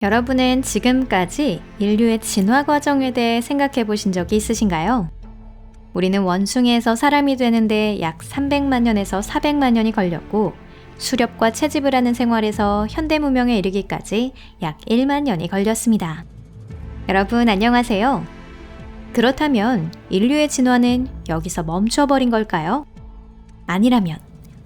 여러분은 지금까지 인류의 진화 과정에 대해 생각해 보신 적이 있으신가요? 우리는 원숭이에서 사람이 되는데 약 300만 년에서 400만 년이 걸렸고, 수렵과 채집을 하는 생활에서 현대 문명에 이르기까지 약 1만 년이 걸렸습니다. 여러분 안녕하세요. 그렇다면 인류의 진화는 여기서 멈춰버린 걸까요? 아니라면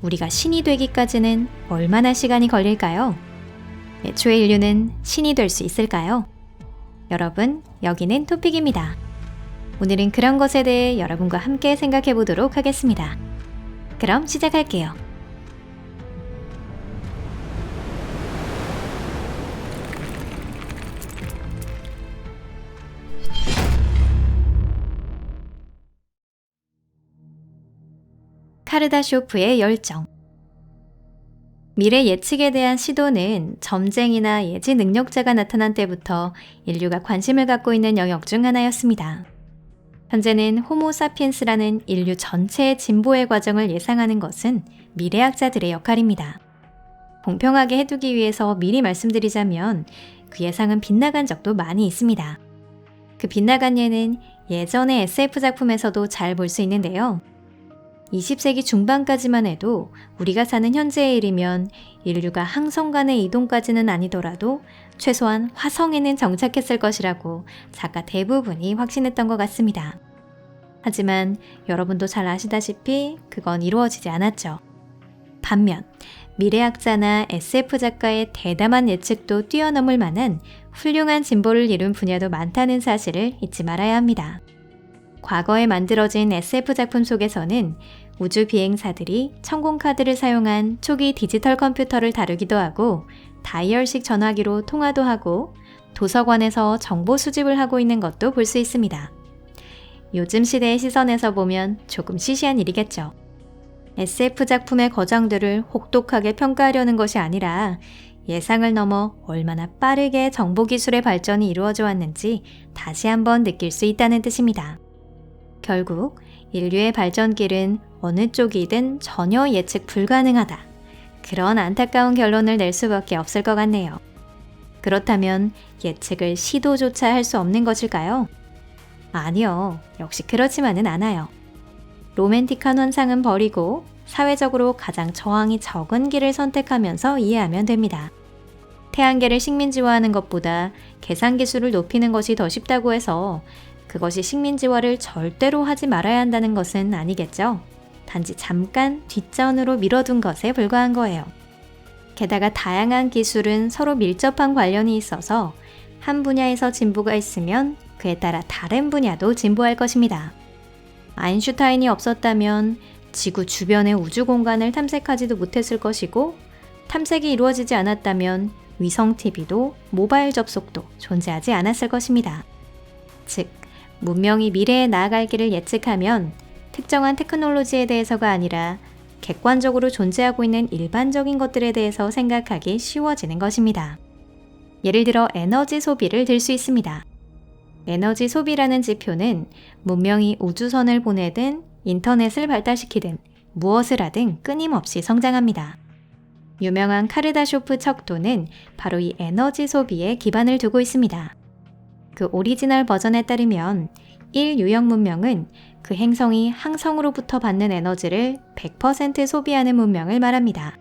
우리가 신이 되기까지는 얼마나 시간이 걸릴까요? 애초에 인류는 신이 될 수 있을까요? 여러분, 여기는 토픽입니다. 오늘은 그런 것에 대해 여러분과 함께 생각해 보도록 하겠습니다. 그럼 시작할게요. 카르다쇼프의 열정. 미래 예측에 대한 시도는 점쟁이나 예지 능력자가 나타난 때부터 인류가 관심을 갖고 있는 영역 중 하나였습니다. 현재는 호모사피엔스라는 인류 전체의 진보의 과정을 예상하는 것은 미래학자들의 역할입니다. 공평하게 해두기 위해서 미리 말씀드리자면 그 예상은 빗나간 적도 많이 있습니다. 그 빗나간 예는 예전의 SF 작품에서도 잘 볼 수 있는데요. 20세기 중반까지만 해도 우리가 사는 현재의 일이면 인류가 항성 간의 이동까지는 아니더라도 최소한 화성에는 정착했을 것이라고 작가 대부분이 확신했던 것 같습니다. 하지만 여러분도 잘 아시다시피 그건 이루어지지 않았죠. 반면 미래학자나 SF 작가의 대담한 예측도 뛰어넘을 만한 훌륭한 진보를 이룬 분야도 많다는 사실을 잊지 말아야 합니다. 과거에 만들어진 SF 작품 속에서는 우주 비행사들이 천공카드를 사용한 초기 디지털 컴퓨터를 다루기도 하고 다이얼식 전화기로 통화도 하고 도서관에서 정보 수집을 하고 있는 것도 볼 수 있습니다. 요즘 시대의 시선에서 보면 조금 시시한 일이겠죠. SF 작품의 거장들을 혹독하게 평가하려는 것이 아니라 예상을 넘어 얼마나 빠르게 정보기술의 발전이 이루어져 왔는지 다시 한번 느낄 수 있다는 뜻입니다. 결국 인류의 발전길은 어느 쪽이든 전혀 예측 불가능하다. 그런 안타까운 결론을 낼 수밖에 없을 것 같네요. 그렇다면 예측을 시도조차 할 수 없는 것일까요? 아니요. 역시 그렇지만은 않아요. 로맨틱한 환상은 버리고 사회적으로 가장 저항이 적은 길을 선택하면서 이해하면 됩니다. 태양계를 식민지화하는 것보다 계산기술을 높이는 것이 더 쉽다고 해서 그것이 식민지화를 절대로 하지 말아야 한다는 것은 아니겠죠. 단지 잠깐 뒷전으로 밀어둔 것에 불과한 거예요. 게다가 다양한 기술은 서로 밀접한 관련이 있어서 한 분야에서 진보가 있으면 그에 따라 다른 분야도 진보할 것입니다. 아인슈타인이 없었다면 지구 주변의 우주 공간을 탐색하지도 못했을 것이고, 탐색이 이루어지지 않았다면 위성 TV도 모바일 접속도 존재하지 않았을 것입니다. 즉, 문명이 미래에 나아갈 길을 예측하면 특정한 테크놀로지에 대해서가 아니라 객관적으로 존재하고 있는 일반적인 것들에 대해서 생각하기 쉬워지는 것입니다. 예를 들어 에너지 소비를 들 수 있습니다. 에너지 소비라는 지표는 문명이 우주선을 보내든 인터넷을 발달시키든 무엇을 하든 끊임없이 성장합니다. 유명한 카르다쇼프 척도는 바로 이 에너지 소비에 기반을 두고 있습니다. 그 오리지널 버전에 따르면 1유형 문명은 그 행성이 항성으로부터 받는 에너지를 100% 소비하는 문명을 말합니다.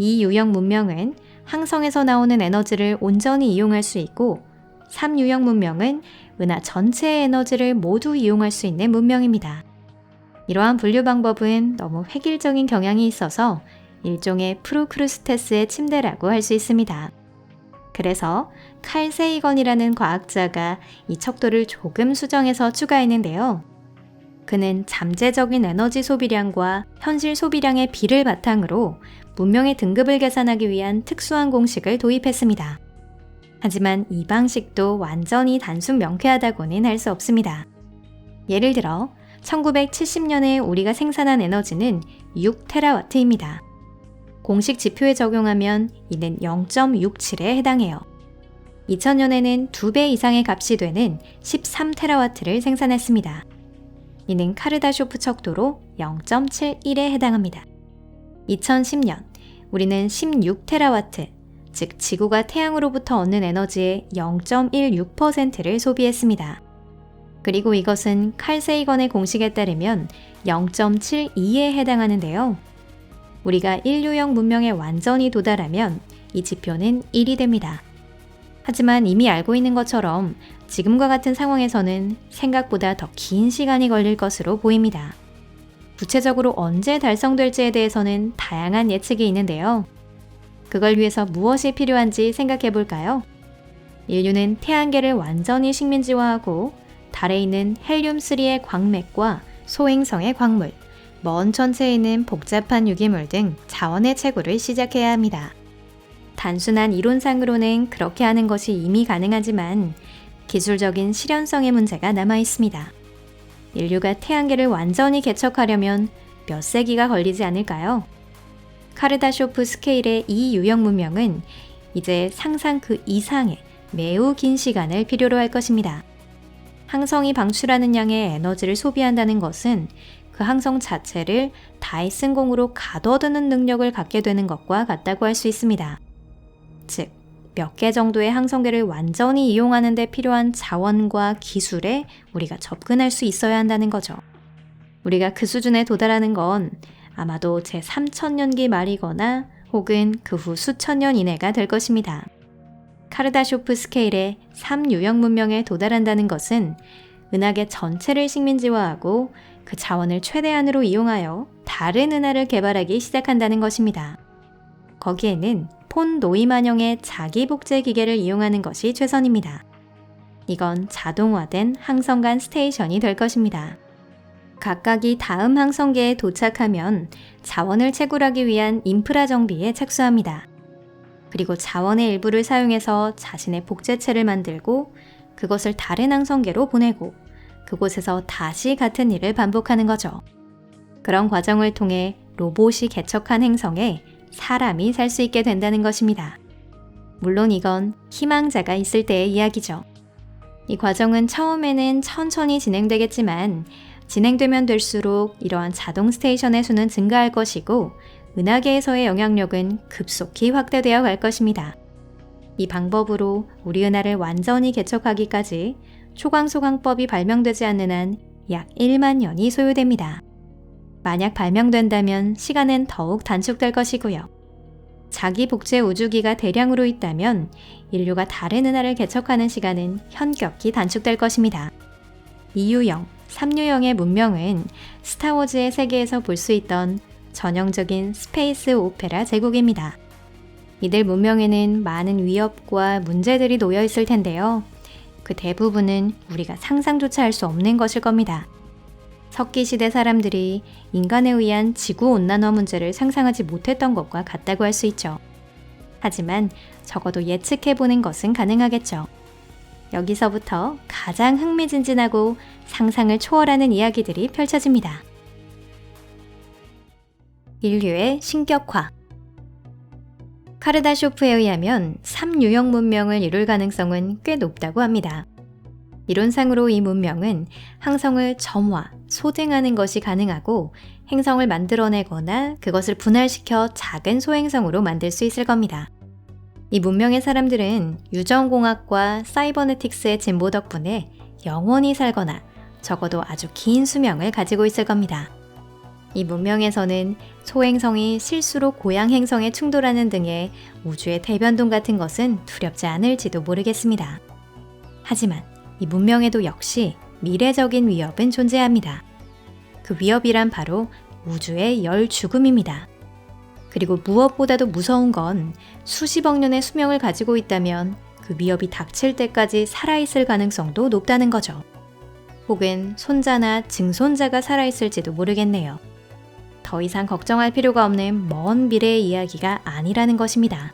2유형 문명은 항성에서 나오는 에너지를 온전히 이용할 수 있고, 3유형 문명은 은하 전체의 에너지를 모두 이용할 수 있는 문명입니다. 이러한 분류 방법은 너무 획일적인 경향이 있어서 일종의 프루크루스테스의 침대라고 할 수 있습니다. 그래서 칼 세이건이라는 과학자가 이 척도를 조금 수정해서 추가했는데요. 그는 잠재적인 에너지 소비량과 현실 소비량의 비를 바탕으로 문명의 등급을 계산하기 위한 특수한 공식을 도입했습니다. 하지만 이 방식도 완전히 단순 명쾌하다고는 할 수 없습니다. 예를 들어 1970년에 우리가 생산한 에너지는 6테라와트입니다. 공식 지표에 적용하면 이는 0.67에 해당해요. 2000년에는 2배 이상의 값이 되는 13테라와트를 생산했습니다. 이는 카르다쇼프 척도로 0.71에 해당합니다. 2010년 우리는 16테라와트, 즉 지구가 태양으로부터 얻는 에너지의 0.16%를 소비했습니다. 그리고 이것은 칼 세이건의 공식에 따르면 0.72에 해당하는데요. 우리가 인류형 문명에 완전히 도달하면 이 지표는 1이 됩니다. 하지만 이미 알고 있는 것처럼 지금과 같은 상황에서는 생각보다 더 긴 시간이 걸릴 것으로 보입니다. 구체적으로 언제 달성될지에 대해서는 다양한 예측이 있는데요. 그걸 위해서 무엇이 필요한지 생각해 볼까요? 인류는 태양계를 완전히 식민지화하고 달에 있는 헬륨3의 광맥과 소행성의 광물, 먼 천체에 있는 복잡한 유기물 등 자원의 채굴을 시작해야 합니다. 단순한 이론상으로는 그렇게 하는 것이 이미 가능하지만 기술적인 실현성의 문제가 남아 있습니다. 인류가 태양계를 완전히 개척하려면 몇 세기가 걸리지 않을까요? 카르다쇼프 스케일의 이 유형 문명은 이제 상상 그 이상의 매우 긴 시간을 필요로 할 것입니다. 항성이 방출하는 양의 에너지를 소비한다는 것은 그 항성 자체를 다이슨공으로 가둬두는 능력을 갖게 되는 것과 같다고 할 수 있습니다. 즉, 몇 개 정도의 항성계를 완전히 이용하는 데 필요한 자원과 기술에 우리가 접근할 수 있어야 한다는 거죠. 우리가 그 수준에 도달하는 건 아마도 제3천년기 말이거나 혹은 그 후 수천 년 이내가 될 것입니다. 카르다쇼프 스케일의 3유형 문명에 도달한다는 것은 은하계 전체를 식민지화하고 그 자원을 최대한으로 이용하여 다른 은하를 개발하기 시작한다는 것입니다. 거기에는 폰 노이만형의 자기복제 기계를 이용하는 것이 최선입니다. 이건 자동화된 항성 간 스테이션이 될 것입니다. 각각이 다음 항성계에 도착하면 자원을 채굴하기 위한 인프라 정비에 착수합니다. 그리고 자원의 일부를 사용해서 자신의 복제체를 만들고 그것을 다른 항성계로 보내고 그곳에서 다시 같은 일을 반복하는 거죠. 그런 과정을 통해 로봇이 개척한 행성에 사람이 살 수 있게 된다는 것입니다. 물론 이건 희망자가 있을 때의 이야기죠. 이 과정은 처음에는 천천히 진행되겠지만 진행되면 될수록 이러한 자동 스테이션의 수는 증가할 것이고 은하계에서의 영향력은 급속히 확대되어 갈 것입니다. 이 방법으로 우리 은하를 완전히 개척하기까지 초광소광법이 발명되지 않는 한 약 1만 년이 소요됩니다. 만약 발명된다면 시간은 더욱 단축될 것이고요. 자기 복제 우주기가 대량으로 있다면 인류가 다른 은하를 개척하는 시간은 현격히 단축될 것입니다. 2유형, 3유형의 문명은 스타워즈의 세계에서 볼 수 있던 전형적인 스페이스 오페라 제국입니다. 이들 문명에는 많은 위협과 문제들이 놓여 있을 텐데요. 그 대부분은 우리가 상상조차 할 수 없는 것일 겁니다. 석기시대 사람들이 인간에 의한 지구온난화 문제를 상상하지 못했던 것과 같다고 할 수 있죠. 하지만 적어도 예측해보는 것은 가능하겠죠. 여기서부터 가장 흥미진진하고 상상을 초월하는 이야기들이 펼쳐집니다. 인류의 신격화. 카르다쇼프에 의하면 3유형 문명을 이룰 가능성은 꽤 높다고 합니다. 이론상으로 이 문명은 항성을 점화, 소등하는 것이 가능하고 행성을 만들어내거나 그것을 분할시켜 작은 소행성으로 만들 수 있을 겁니다. 이 문명의 사람들은 유전공학과 사이버네틱스의 진보 덕분에 영원히 살거나 적어도 아주 긴 수명을 가지고 있을 겁니다. 이 문명에서는 소행성이 실수로 고양 행성에 충돌하는 등의 우주의 대변동 같은 것은 두렵지 않을지도 모르겠습니다. 하지만 이 문명에도 역시 미래적인 위협은 존재합니다. 그 위협이란 바로 우주의 열 죽음입니다. 그리고 무엇보다도 무서운 건 수십억 년의 수명을 가지고 있다면 그 위협이 닥칠 때까지 살아있을 가능성도 높다는 거죠. 혹은 손자나 증손자가 살아있을지도 모르겠네요. 더 이상 걱정할 필요가 없는 먼 미래의 이야기가 아니라는 것입니다.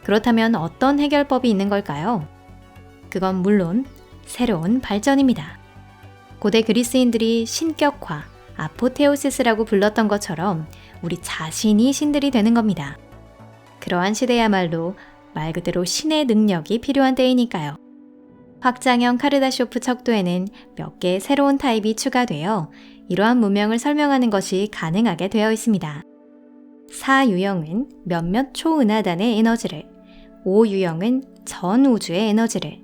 그렇다면 어떤 해결법이 있는 걸까요? 그건 물론 새로운 발전입니다. 고대 그리스인들이 신격화, 아포테오시스라고 불렀던 것처럼 우리 자신이 신들이 되는 겁니다. 그러한 시대야말로 말 그대로 신의 능력이 필요한 때이니까요. 확장형 카르다쇼프 척도에는 몇 개의 새로운 타입이 추가되어 이러한 문명을 설명하는 것이 가능하게 되어 있습니다. 4유형은 몇몇 초은하단의 에너지를, 5 유형은 전 우주의 에너지를,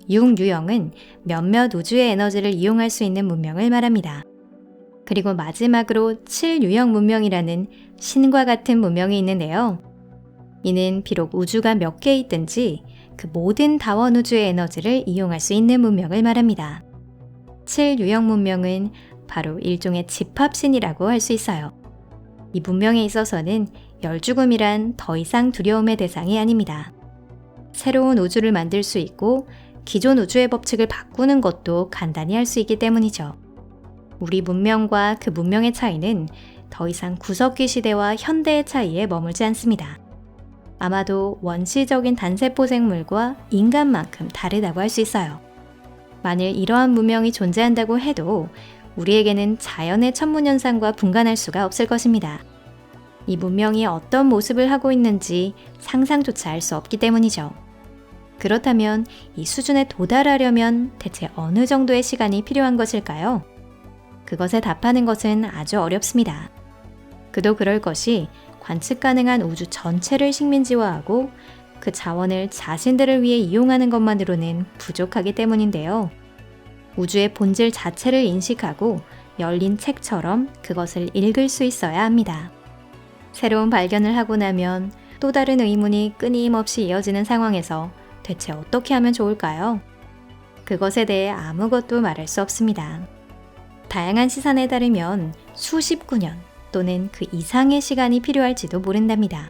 6 유형은 몇몇 우주의 에너지를 이용할 수 있는 문명을 말합니다. 그리고 마지막으로 7 유형 문명이라는 신과 같은 문명이 있는데요. 이는 비록 우주가 몇 개 있든지 그 모든 다원 우주의 에너지를 이용할 수 있는 문명을 말합니다. 7 유형 문명은 바로 일종의 집합신이라고 할 수 있어요. 이 문명에 있어서는 열죽음이란 더 이상 두려움의 대상이 아닙니다. 새로운 우주를 만들 수 있고 기존 우주의 법칙을 바꾸는 것도 간단히 할 수 있기 때문이죠. 우리 문명과 그 문명의 차이는 더 이상 구석기 시대와 현대의 차이에 머물지 않습니다. 아마도 원시적인 단세포 생물과 인간만큼 다르다고 할 수 있어요. 만일 이러한 문명이 존재한다고 해도 우리에게는 자연의 천문현상과 분간할 수가 없을 것입니다. 이 문명이 어떤 모습을 하고 있는지 상상조차 할 수 없기 때문이죠. 그렇다면 이 수준에 도달하려면 대체 어느 정도의 시간이 필요한 것일까요? 그것에 답하는 것은 아주 어렵습니다. 그도 그럴 것이 관측 가능한 우주 전체를 식민지화하고 그 자원을 자신들을 위해 이용하는 것만으로는 부족하기 때문인데요. 우주의 본질 자체를 인식하고 열린 책처럼 그것을 읽을 수 있어야 합니다. 새로운 발견을 하고 나면 또 다른 의문이 끊임없이 이어지는 상황에서 대체 어떻게 하면 좋을까요? 그것에 대해 아무것도 말할 수 없습니다. 다양한 시선에 따르면 수십구 년 또는 그 이상의 시간이 필요할지도 모른답니다.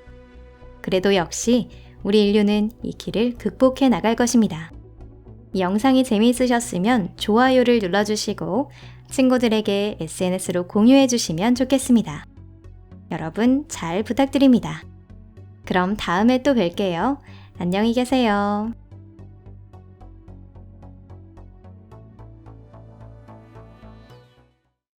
그래도 역시 우리 인류는 이 길을 극복해 나갈 것입니다. 이 영상이 재미있으셨으면 좋아요를 눌러주시고 친구들에게 SNS로 공유해 주시면 좋겠습니다. 여러분 잘 부탁드립니다. 그럼 다음에 또 뵐게요. 안녕히 계세요.